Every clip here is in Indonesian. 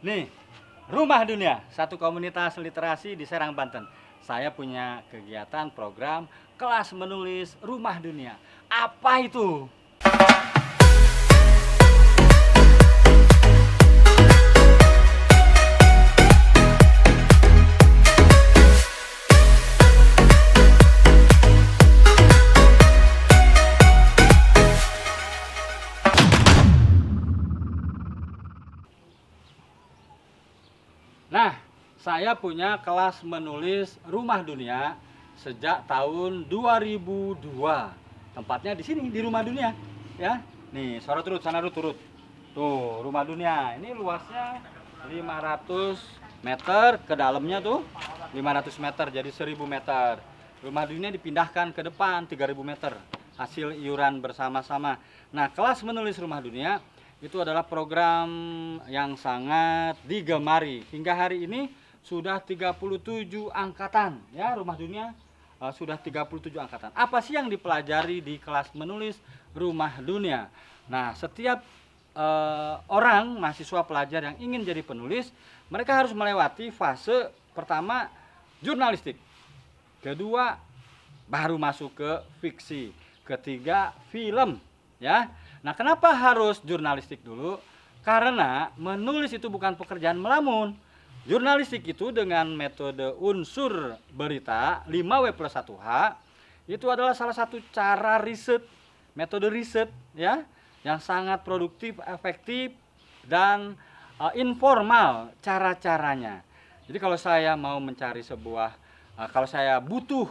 Nih, Rumah Dunia, satu komunitas literasi di Serang, Banten. Saya punya kegiatan program kelas menulis Rumah Dunia. Apa itu? Nah, saya punya kelas menulis Rumah Dunia sejak tahun 2002. Tempatnya di sini, di Rumah Dunia, ya. Nih, sorot turut, sana turut. Tuh, Rumah Dunia. Ini luasnya 500 meter, ke dalamnya tuh 500 meter, jadi 1000 meter. Rumah Dunia dipindahkan ke depan 3000 meter. Hasil iuran bersama-sama. Nah, kelas menulis Rumah Dunia itu adalah program yang sangat digemari. Hingga hari ini sudah 37 angkatan, ya, Rumah Dunia sudah 37 angkatan. Apa sih yang dipelajari di kelas menulis Rumah Dunia? Nah, setiap orang mahasiswa pelajar yang ingin jadi penulis, mereka harus melewati fase pertama jurnalistik, kedua baru masuk ke fiksi, ketiga film, ya. Nah, kenapa harus jurnalistik dulu? Karena menulis itu bukan pekerjaan melamun. Jurnalistik itu dengan metode unsur berita 5W+1H itu adalah salah satu cara riset, metode riset, ya, yang sangat produktif, efektif, dan informal cara-caranya. Jadi kalau saya mau mencari sebuah, kalau saya butuh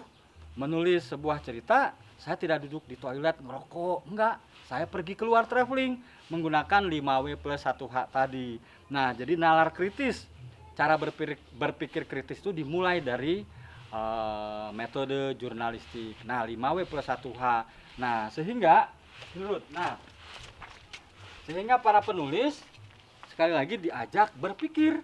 menulis sebuah cerita, saya tidak duduk di toilet ngerokok, enggak. Saya pergi keluar traveling menggunakan 5W+1H tadi. Nah, jadi nalar kritis, cara berpikir kritis itu dimulai dari metode jurnalistik. Nah, 5W+1H. Nah, sehingga para penulis sekali lagi diajak berpikir.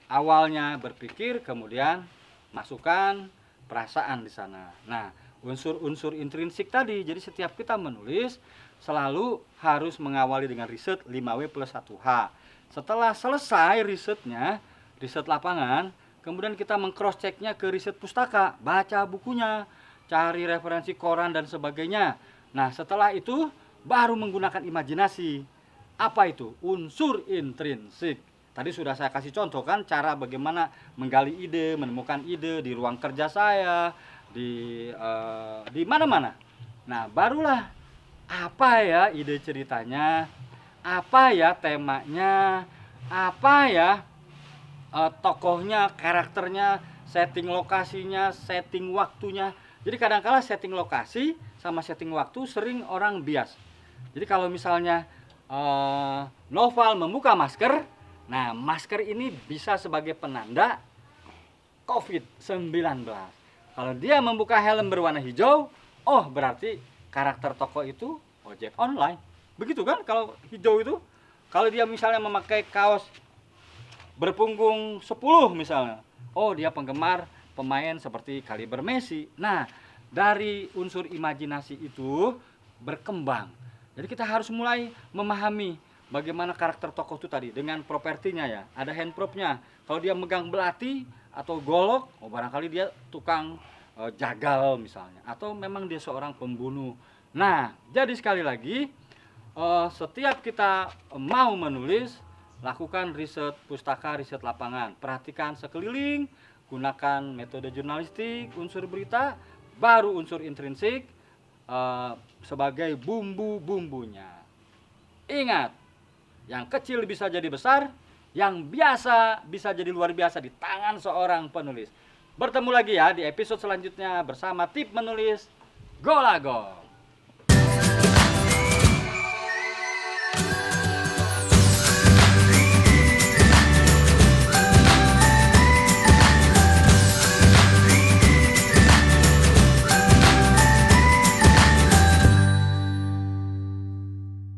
Awalnya berpikir, kemudian masukkan perasaan di sana. Nah, unsur-unsur intrinsik tadi. Jadi setiap kita menulis selalu harus mengawali dengan riset 5W+1H. Setelah selesai risetnya, riset lapangan, kemudian kita meng-cross checknya ke riset pustaka, baca bukunya, cari referensi koran dan sebagainya. Nah, setelah itu baru menggunakan imajinasi. Apa itu? Unsur intrinsik. Tadi sudah saya kasih contoh kan, cara bagaimana menggali ide, menemukan ide di ruang kerja saya, di mana-mana. Nah, barulah apa ya ide ceritanya, apa ya temanya, apa ya tokohnya, karakternya, setting lokasinya, setting waktunya. Jadi kadang-kala setting lokasi sama setting waktu sering orang bias. Jadi kalau misalnya Noval membuka masker, nah masker ini bisa sebagai penanda COVID-19. Kalau dia membuka helm berwarna hijau, oh berarti karakter tokoh itu ojek online. Begitu kan kalau hijau itu. Kalau dia misalnya memakai kaos berpunggung 10 misalnya, oh dia penggemar pemain seperti kaliber Messi. Nah, dari unsur imajinasi itu berkembang. Jadi kita harus mulai memahami bagaimana karakter tokoh itu tadi dengan propertinya, ya. Ada handpropnya. Kalau dia megang belati atau golok, oh barangkali dia tukang jagal misalnya, atau memang dia seorang pembunuh. Nah, jadi sekali lagi, setiap kita mau menulis, lakukan riset pustaka, riset lapangan, perhatikan sekeliling, gunakan metode jurnalistik, unsur berita, baru unsur intrinsik sebagai bumbu-bumbunya. Ingat, yang kecil bisa jadi besar, yang biasa bisa jadi luar biasa di tangan seorang penulis. Bertemu lagi ya di episode selanjutnya bersama Tip Menulis Golago.